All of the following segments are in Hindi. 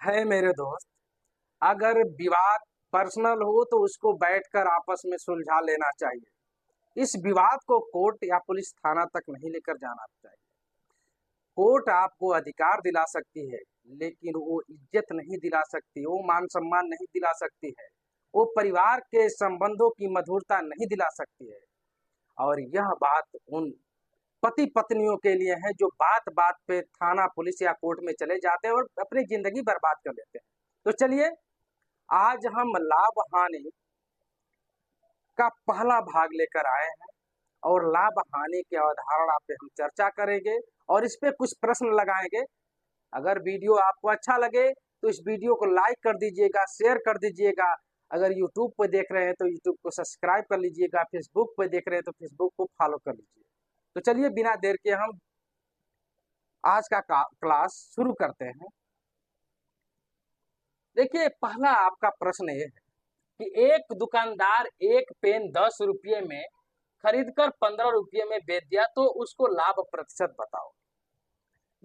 है मेरे दोस्त। अगर विवाद पर्सनल हो तो उसको बैठकर आपस में सुलझा लेना चाहिए। इस विवाद को कोर्ट या पुलिस थाना तक नहीं लेकर जाना चाहिए। कोर्ट आपको अधिकार दिला सकती है, लेकिन वो इज्जत नहीं दिला सकती, वो मान सम्मान नहीं दिला सकती है, वो परिवार के संबंधों की मधुरता नहीं दिला सकती है। और यह बात उन पति पत्नियों के लिए है जो बात बात पे थाना पुलिस या कोर्ट में चले जाते हैं और अपनी जिंदगी बर्बाद कर लेते हैं। तो चलिए, आज हम लाभ हानि का पहला भाग लेकर आए हैं और लाभ हानि की अवधारणा पे हम चर्चा करेंगे और इस पे कुछ प्रश्न लगाएंगे। अगर वीडियो आपको अच्छा लगे तो इस वीडियो को लाइक कर दीजिएगा, शेयर कर दीजिएगा। अगर यूट्यूब पे देख रहे हैं तो यूट्यूब को सब्सक्राइब कर लीजिएगा, फेसबुक पे देख रहे हैं तो फेसबुक को फॉलो कर लीजिए। तो चलिए, बिना देर के हम आज का क्लास शुरू करते हैं। देखिए, पहला आपका प्रश्न ये है कि एक दुकानदार एक पेन 10 रुपये में खरीदकर 15 रुपये में बेच दिया तो उसको लाभ प्रतिशत बताओ।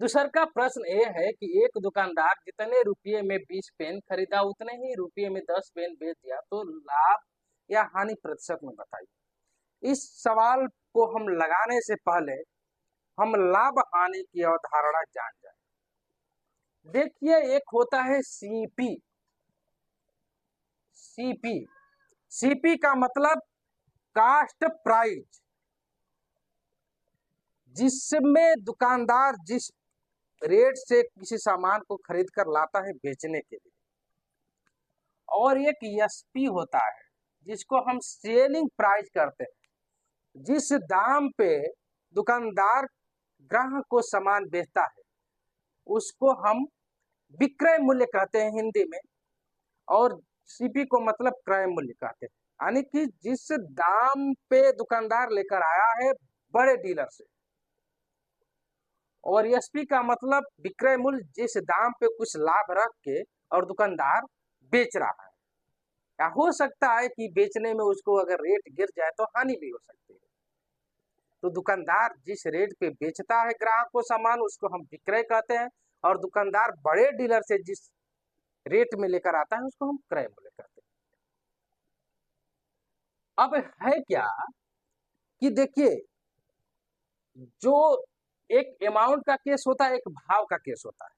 दूसरा का प्रश्न ये है कि एक दुकानदार जितने रुपये में 20 पेन खरीदा उतने ही रुपये में 10 पेन बेच दिया तो लाभ या हानि प्रतिशत में बताइए। इस सवाल को हम लगाने से पहले हम लाभ हानि की अवधारणा जान जाए। देखिए, एक होता है सीपी। सीपी सीपी का मतलब कास्ट प्राइस, जिसमें दुकानदार जिस रेट से किसी सामान को खरीद कर लाता है बेचने के लिए। और एक एसपी होता है जिसको हम सेलिंग प्राइस करते हैं, जिस दाम पे दुकानदार ग्राहक को सामान बेचता है उसको हम विक्रय मूल्य कहते हैं हिंदी में, और सीपी को मतलब क्रय मूल्य कहते हैं। यानी कि जिस दाम पे दुकानदार लेकर आया है बड़े डीलर से। और एसपी का मतलब विक्रय मूल्य, जिस दाम पे कुछ लाभ रख के और दुकानदार बेच रहा है। या हो सकता है कि बेचने में उसको अगर रेट गिर जाए तो हानि भी हो सकती है। तो दुकानदार जिस रेट पे बेचता है ग्राहक को सामान उसको हम विक्रय कहते हैं, और दुकानदार बड़े डीलर से जिस रेट में लेकर आता है उसको हम क्रय मूल्य कहते हैं। अब है क्या कि देखिए, जो एक अमाउंट का केस होता है, एक भाव का केस होता है।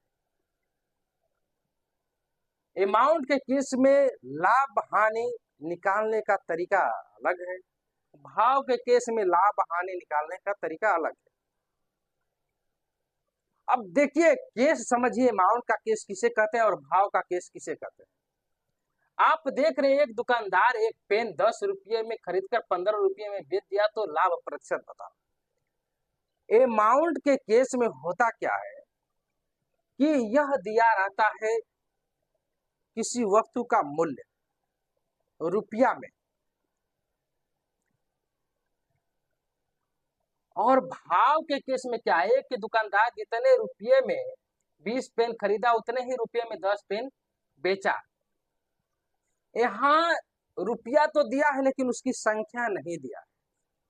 अमाउंट के केस में लाभ हानि निकालने का तरीका अलग है, भाव के केस में लाभ हानि निकालने का तरीका अलग है। अब देखिए, केस समझिए, अमाउंट का केस किसे कहते हैं और भाव का केस किसे कहते हैं। आप देख रहे हैं एक दुकानदार एक पेन 10 रुपये में खरीदकर 15 रुपये में बेच दिया तो लाभ प्रतिशत बताओ। अमाउंट के केस में होता क्या है कि यह दिया रहता है किसी वस्तु का मूल्य रुपया में, और भाव के केस में क्या है कि दुकानदार जितने रुपये में 20 पेन खरीदा उतने ही रुपये में 10 पेन बेचा। यहाँ रुपया तो दिया है लेकिन उसकी संख्या नहीं दिया है।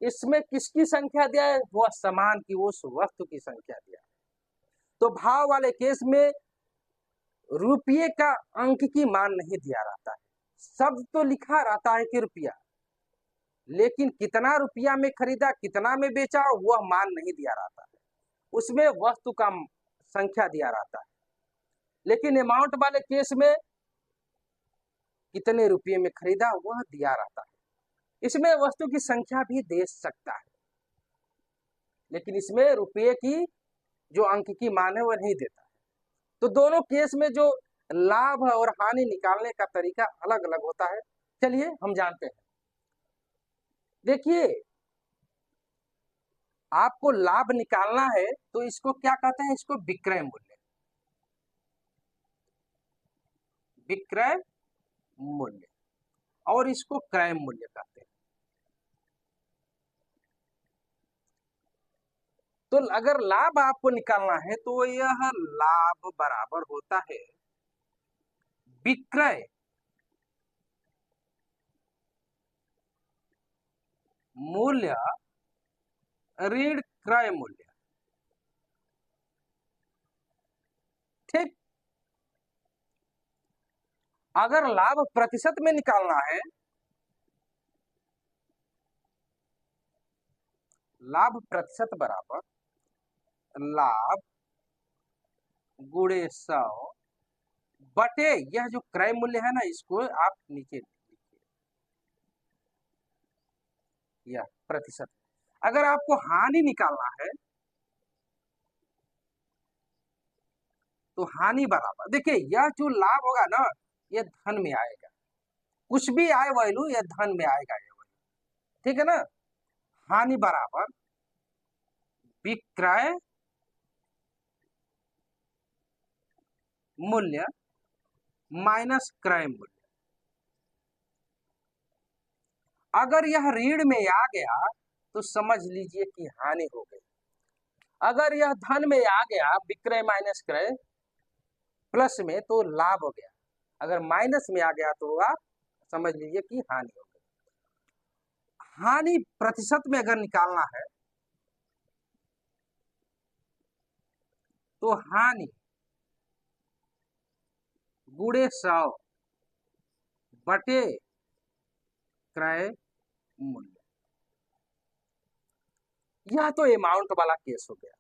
इसमें किसकी संख्या दिया है? वह सामान की, उस वस्तु की संख्या दिया है। तो भाव वाले केस में रुपये का अंक की मान नहीं दिया रहता है, शब्द तो लिखा रहता है कि रुपया, लेकिन कितना रुपया में खरीदा कितना में बेचा वह मान नहीं दिया रहता है। उसमें वस्तु का संख्या दिया रहता है। लेकिन अमाउंट वाले केस में कितने रुपये में खरीदा वह दिया रहता है। इसमें वस्तु की संख्या भी दे सकता है, लेकिन इसमें रुपये की जो अंक की मान है वह नहीं देता है। तो दोनों केस में जो लाभ और हानि निकालने का तरीका अलग अलग होता है। चलिए हम जानते हैं। देखिए, आपको लाभ निकालना है तो इसको क्या कहते हैं? इसको विक्रय मूल्य, विक्रय मूल्य, और इसको क्रय मूल्य कहते हैं। तो अगर लाभ आपको निकालना है तो यह लाभ बराबर होता है विक्रय मूल्य ऋण क्रय मूल्य। ठीक, अगर लाभ प्रतिशत में निकालना है, लाभ प्रतिशत बराबर लाभ गुणे 100 बटे यह जो क्रय मूल्य है ना, इसको आप नीचे लिखिए, यह प्रतिशत। अगर आपको हानि निकालना है तो हानि बराबर, देखिए यह जो लाभ होगा ना, यह धन में आएगा, कुछ भी आए वैल्यू, यह धन में आएगा ये वैल्यू, ठीक है ना। हानि बराबर विक्रय मूल्य माइनस क्रय मूल्य। अगर यह ऋण में आ गया तो समझ लीजिए कि हानि हो गई। अगर यह धन में आ गया, विक्रय माइनस क्रय प्लस में, तो लाभ हो गया। अगर माइनस में आ गया तो होगा, समझ लीजिए कि हानि हो गई। हानि प्रतिशत में अगर निकालना है तो हानि गुणे 100 बटे क्रय मूल्य। यह तो अमाउंट वाला केस हो गया,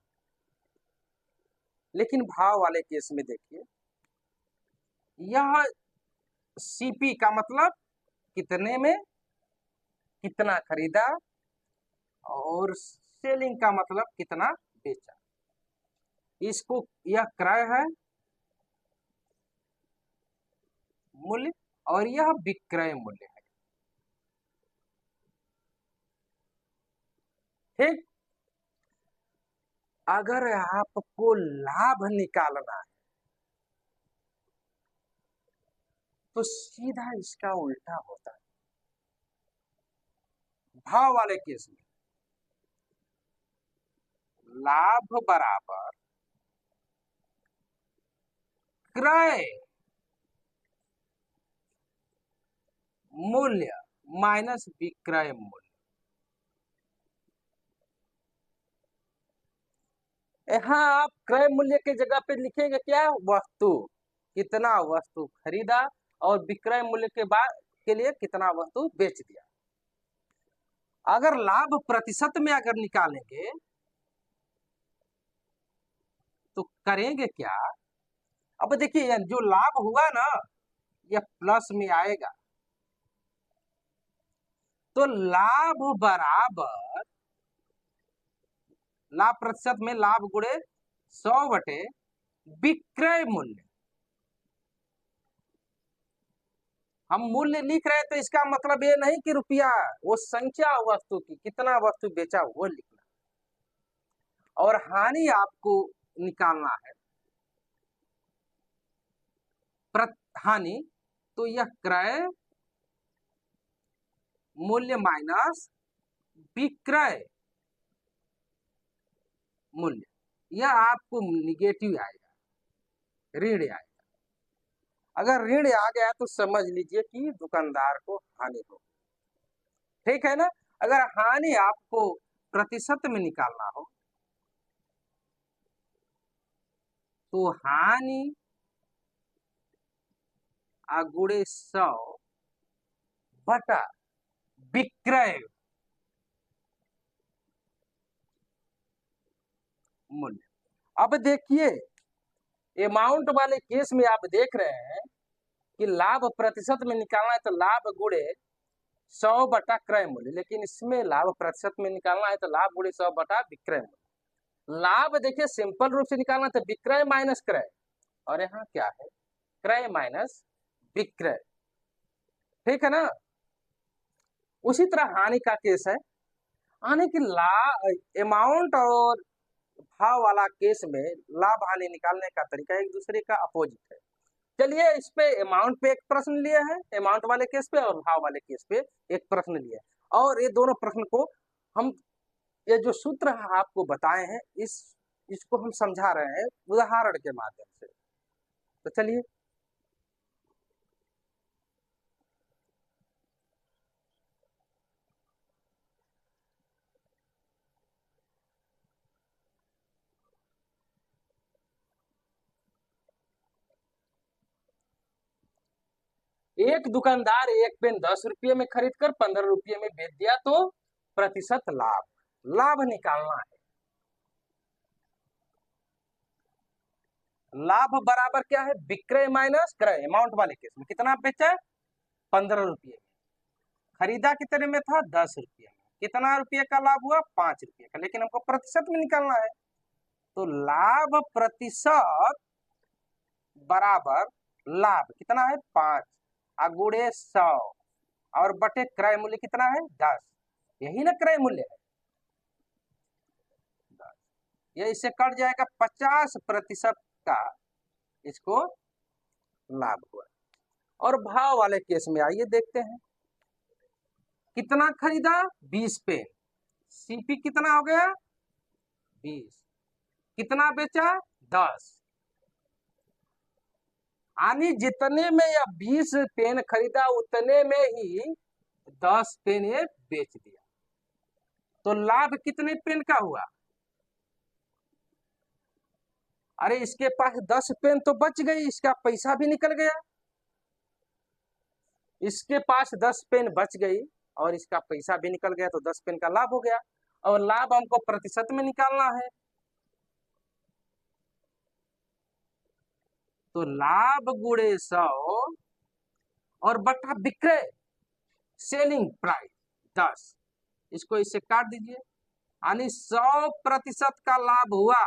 लेकिन भाव वाले केस में देखिए, यह सीपी का मतलब कितने में कितना खरीदा, और सेलिंग का मतलब कितना बेचा। इसको, यह क्रय है मूल्य और यह विक्रय मूल्य है, ठीक। अगर आपको लाभ निकालना है तो सीधा इसका उल्टा होता है। भाव वाले केस में लाभ बराबर क्रय मूल्य माइनस विक्रय मूल्य। यहाँ आप क्रय मूल्य की जगह पे लिखेंगे क्या, वस्तु, कितना वस्तु खरीदा, और विक्रय मूल्य के बाद के लिए कितना वस्तु बेच दिया। अगर लाभ प्रतिशत में अगर निकालेंगे तो करेंगे क्या। अब देखिए जो लाभ हुआ ना, यह प्लस में आएगा, तो लाभ बराबर लाभ प्रतिशत में लाभ गुणे 100 बटे विक्रय मूल्य। हम मूल्य लिख रहे हैं तो इसका मतलब ये नहीं कि रुपया, वो संख्या वस्तु की, कितना वस्तु बेचा वो लिखना। और हानि आपको निकालना है, हानि, तो यह क्रय मूल्य माइनस विक्रय मूल्य, यह आपको निगेटिव आएगा, ऋण आएगा। अगर ऋण आ गया तो समझ लीजिए कि दुकानदार को हानि हो, ठीक है ना। अगर हानि आपको प्रतिशत में निकालना हो तो हानि गुणे 100 बटा विक्रय मूल्य। अब देखिए अमाउंट वाले केस में आप देख रहे हैं कि लाभ प्रतिशत में निकालना है तो लाभ गुणे 100 बटा क्रय मूल्य, लेकिन इसमें लाभ प्रतिशत में निकालना है तो लाभ गुणे 100 बटा विक्रय मूल्य। लाभ देखिए सिंपल रूप से निकालना है तो विक्रय माइनस क्रय, और यहाँ क्या है, क्रय माइनस विक्रय, ठीक है ना। उसी तरह हानि का केस है, हानि की अमाउंट और भाव वाला केस में लाभ हानि निकालने का तरीका एक दूसरे का अपोजिट है। चलिए इस पे अमाउंट पे एक प्रश्न लिए हैं, अमाउंट वाले केस पे, और भाव वाले केस पे एक प्रश्न लिया है, और ये दोनों प्रश्न को हम, ये जो सूत्र आपको बताए हैं, इसको हम समझा रहे हैं उदाहरण के माध्यम से। तो चलिए, एक दुकानदार एक पेन 10 रुपये में खरीद कर 15 रुपये में बेच दिया तो प्रतिशत लाभ, लाभ निकालना है। लाभ बराबर क्या है, विक्रय माइनस क्रय। अमाउंट वाले केस में कितना बेचा, 15 रुपये में। खरीदा कितने में था, 10 रुपये में। कितना रुपये का लाभ हुआ, 5 रुपये का। लेकिन हमको प्रतिशत में निकालना है, तो लाभ प्रतिशत बराबर लाभ कितना है, 5 गुणे 100 और बटे क्रय मूल्य कितना है, 10। यही ना क्रय मूल्य है, 10। ये इससे कट जाएगा 50% का इसको लाभ हुआ। और भाव वाले केस में आइए देखते हैं, कितना खरीदा, 20 पेन। सीपी कितना हो गया, 20। कितना बेचा, 10। यानी जितने में या 20 पेन खरीदा उतने में ही 10 पेन ये बेच दिया, तो लाभ कितने पेन का हुआ। अरे इसके पास 10 पेन तो बच गई, इसका पैसा भी निकल गया। इसके पास 10 पेन बच गई और इसका पैसा भी निकल गया, तो 10 पेन का लाभ हो गया। और लाभ हमको प्रतिशत में निकालना है, तो लाभ गुणे 100 और बटा विक्रय सेलिंग प्राइस 10। इसको इससे काट दीजिए, यानी 100% का लाभ हुआ,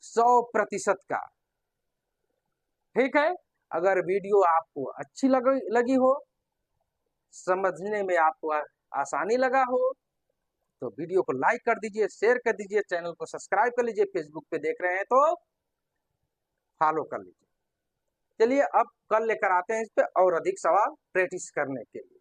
100% का। ठीक है, अगर वीडियो आपको अच्छी लगी हो, समझने में आपको आसानी लगा हो, तो वीडियो को लाइक कर दीजिए, शेयर कर दीजिए, चैनल को सब्सक्राइब कर लीजिए। फेसबुक पे देख रहे हैं तो फॉलो कर लीजिए। चलिए अब कल लेकर आते हैं इस पे और अधिक सवाल प्रैक्टिस करने के लिए।